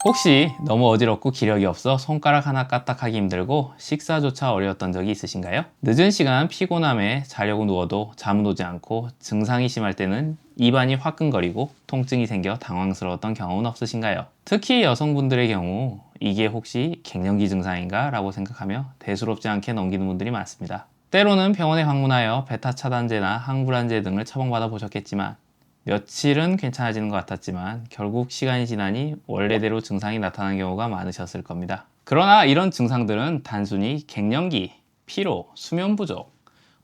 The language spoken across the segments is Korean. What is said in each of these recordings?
혹시 너무 어지럽고 기력이 없어 손가락 하나 까딱하기 힘들고 식사조차 어려웠던 적이 있으신가요? 늦은 시간 피곤함에 자려고 누워도 잠은 오지 않고 증상이 심할 때는 입안이 화끈거리고 통증이 생겨 당황스러웠던 경험은 없으신가요? 특히 여성분들의 경우 이게 혹시 갱년기 증상인가? 라고 생각하며 대수롭지 않게 넘기는 분들이 많습니다. 때로는 병원에 방문하여 베타 차단제나 항불안제 등을 처방받아 보셨겠지만 며칠은 괜찮아지는 것 같았지만 결국 시간이 지나니 원래대로 증상이 나타나는 경우가 많으셨을 겁니다. 그러나 이런 증상들은 단순히 갱년기, 피로, 수면 부족,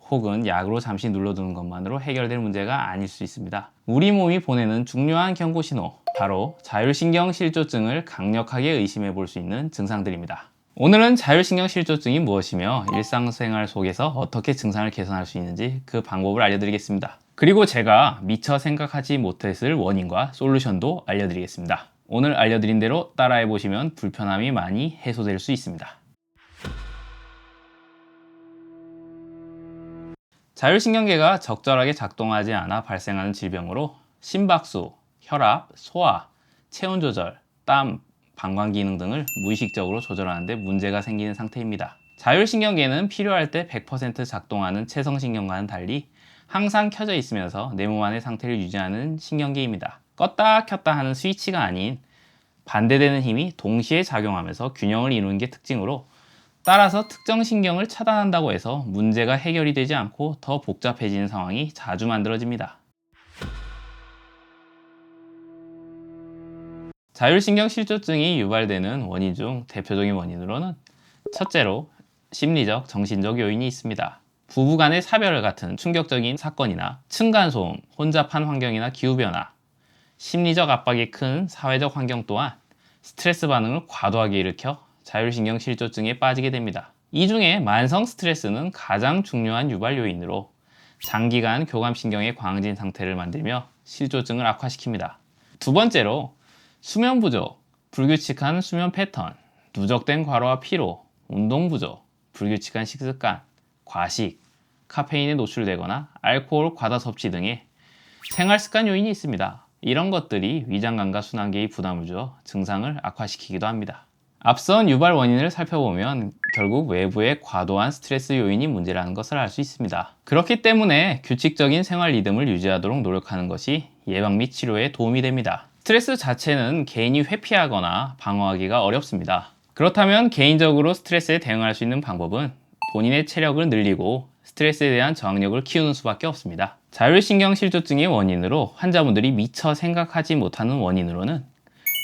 혹은 약으로 잠시 눌러두는 것만으로 해결될 문제가 아닐 수 있습니다. 우리 몸이 보내는 중요한 경고 신호, 바로 자율신경실조증을 강력하게 의심해 볼 수 있는 증상들입니다. 오늘은 자율신경실조증이 무엇이며 일상생활 속에서 어떻게 증상을 개선할 수 있는지 그 방법을 알려드리겠습니다. 그리고 제가 미처 생각하지 못했을 원인과 솔루션도 알려드리겠습니다. 오늘 알려드린 대로 따라해 보시면 불편함이 많이 해소될 수 있습니다. 자율신경계가 적절하게 작동하지 않아 발생하는 질병으로 심박수, 혈압, 소화, 체온 조절, 땀, 방광 기능 등을 무의식적으로 조절하는 데 문제가 생기는 상태입니다. 자율신경계는 필요할 때 100% 작동하는 체성신경과는 달리 항상 켜져 있으면서 내 몸 안의 상태를 유지하는 신경계입니다. 껐다 켰다 하는 스위치가 아닌 반대되는 힘이 동시에 작용하면서 균형을 이루는 게 특징으로, 따라서 특정 신경을 차단한다고 해서 문제가 해결이 되지 않고 더 복잡해지는 상황이 자주 만들어집니다. 자율신경 실조증이 유발되는 원인 중 대표적인 원인으로는 첫째로 심리적, 정신적 요인이 있습니다. 부부간의 사별 같은 충격적인 사건이나 층간소음, 혼잡한 환경이나 기후변화, 심리적 압박이 큰 사회적 환경 또한 스트레스 반응을 과도하게 일으켜 자율신경 실조증에 빠지게 됩니다. 이 중에 만성 스트레스는 가장 중요한 유발 요인으로 장기간 교감신경의 광진 상태를 만들며 실조증을 악화시킵니다. 두 번째로 수면 부족, 불규칙한 수면 패턴, 누적된 과로와 피로, 운동 부족, 불규칙한 식습관, 과식, 카페인에 노출되거나 알코올 과다 섭취 등의 생활습관 요인이 있습니다. 이런 것들이 위장관과 순환계에 부담을 주어 증상을 악화시키기도 합니다. 앞선 유발 원인을 살펴보면 결국 외부의 과도한 스트레스 요인이 문제라는 것을 알 수 있습니다. 그렇기 때문에 규칙적인 생활 리듬을 유지하도록 노력하는 것이 예방 및 치료에 도움이 됩니다. 스트레스 자체는 개인이 회피하거나 방어하기가 어렵습니다. 그렇다면 개인적으로 스트레스에 대응할 수 있는 방법은 본인의 체력을 늘리고 스트레스에 대한 저항력을 키우는 수밖에 없습니다. 자율신경실조증의 원인으로 환자분들이 미처 생각하지 못하는 원인으로는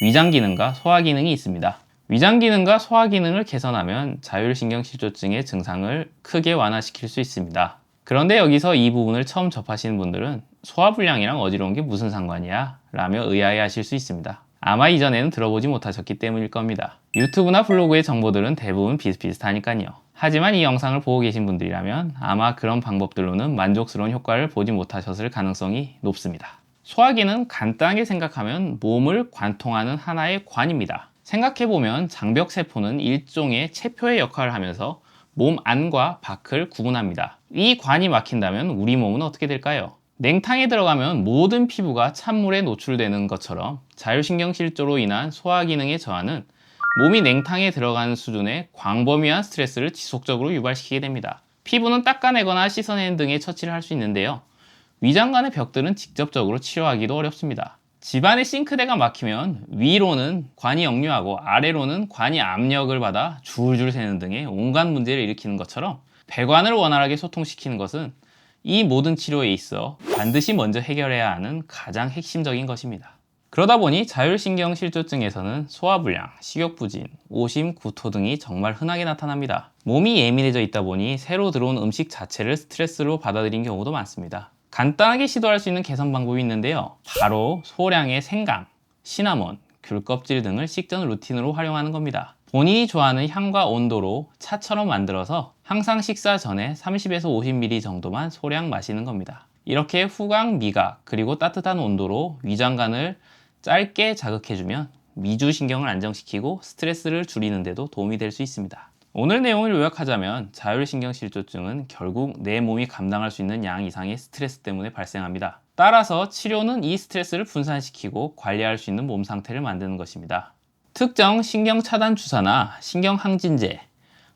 위장 기능과 소화 기능이 있습니다. 위장 기능과 소화 기능을 개선하면 자율신경실조증의 증상을 크게 완화시킬 수 있습니다. 그런데 여기서 이 부분을 처음 접하시는 분들은 소화불량이랑 어지러운 게 무슨 상관이야? 라며 의아해 하실 수 있습니다. 아마 이전에는 들어보지 못하셨기 때문일 겁니다. 유튜브나 블로그의 정보들은 대부분 비슷비슷하니까요. 하지만 이 영상을 보고 계신 분들이라면 아마 그런 방법들로는 만족스러운 효과를 보지 못하셨을 가능성이 높습니다. 소화기는 간단하게 생각하면 몸을 관통하는 하나의 관입니다. 생각해보면 장벽세포는 일종의 체표의 역할을 하면서 몸 안과 밖을 구분합니다. 이 관이 막힌다면 우리 몸은 어떻게 될까요? 냉탕에 들어가면 모든 피부가 찬물에 노출되는 것처럼 자율신경실조로 인한 소화기능의 저하는 몸이 냉탕에 들어가는 수준의 광범위한 스트레스를 지속적으로 유발시키게 됩니다. 피부는 닦아내거나 씻어내는 등의 처치를 할 수 있는데요. 위장 간의 벽들은 직접적으로 치료하기도 어렵습니다. 집안의 싱크대가 막히면 위로는 관이 역류하고 아래로는 관이 압력을 받아 줄줄 새는 등의 온갖 문제를 일으키는 것처럼 배관을 원활하게 소통시키는 것은 이 모든 치료에 있어 반드시 먼저 해결해야 하는 가장 핵심적인 것입니다. 그러다 보니 자율신경실조증에서는 소화불량, 식욕부진, 오심, 구토 등이 정말 흔하게 나타납니다. 몸이 예민해져 있다 보니 새로 들어온 음식 자체를 스트레스로 받아들인 경우도 많습니다. 간단하게 시도할 수 있는 개선 방법이 있는데요. 바로 소량의 생강, 시나몬, 귤껍질 등을 식전 루틴으로 활용하는 겁니다. 본인이 좋아하는 향과 온도로 차처럼 만들어서 항상 식사 전에 30에서 50ml 정도만 소량 마시는 겁니다. 이렇게 후각, 미각, 그리고 따뜻한 온도로 위장관을 짧게 자극해주면 미주신경을 안정시키고 스트레스를 줄이는 데도 도움이 될 수 있습니다. 오늘 내용을 요약하자면 자율신경실조증은 결국 내 몸이 감당할 수 있는 양 이상의 스트레스 때문에 발생합니다. 따라서 치료는 이 스트레스를 분산시키고 관리할 수 있는 몸 상태를 만드는 것입니다. 특정 신경 차단 주사나 신경 항진제,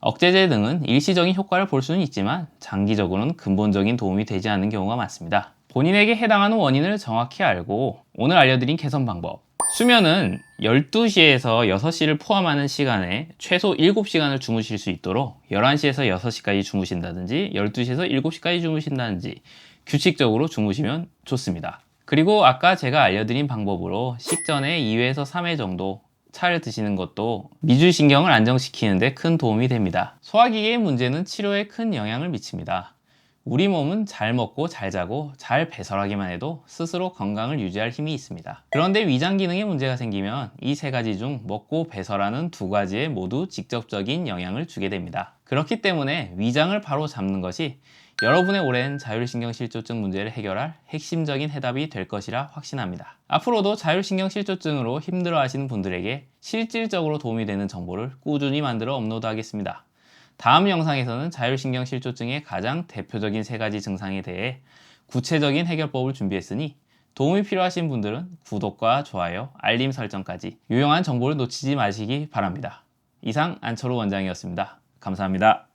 억제제 등은 일시적인 효과를 볼 수는 있지만 장기적으로는 근본적인 도움이 되지 않는 경우가 많습니다. 본인에게 해당하는 원인을 정확히 알고 오늘 알려드린 개선 방법. 수면은 12시에서 6시를 포함하는 시간에 최소 7시간을 주무실 수 있도록 11시에서 6시까지 주무신다든지 12시에서 7시까지 주무신다든지 규칙적으로 주무시면 좋습니다. 그리고 아까 제가 알려드린 방법으로 식전에 2회에서 3회 정도 차를 드시는 것도 미주신경을 안정시키는 데 큰 도움이 됩니다. 소화기계의 문제는 치료에 큰 영향을 미칩니다. 우리 몸은 잘 먹고 잘 자고 잘 배설하기만 해도 스스로 건강을 유지할 힘이 있습니다. 그런데 위장 기능에 문제가 생기면 이 세 가지 중 먹고 배설하는 두 가지에 모두 직접적인 영향을 주게 됩니다. 그렇기 때문에 위장을 바로 잡는 것이 여러분의 오랜 자율신경실조증 문제를 해결할 핵심적인 해답이 될 것이라 확신합니다. 앞으로도 자율신경실조증으로 힘들어하시는 분들에게 실질적으로 도움이 되는 정보를 꾸준히 만들어 업로드하겠습니다. 다음 영상에서는 자율신경실조증의 가장 대표적인 세 가지 증상에 대해 구체적인 해결법을 준비했으니 도움이 필요하신 분들은 구독과 좋아요, 알림 설정까지 유용한 정보를 놓치지 마시기 바랍니다. 이상 안철호 원장이었습니다. 감사합니다.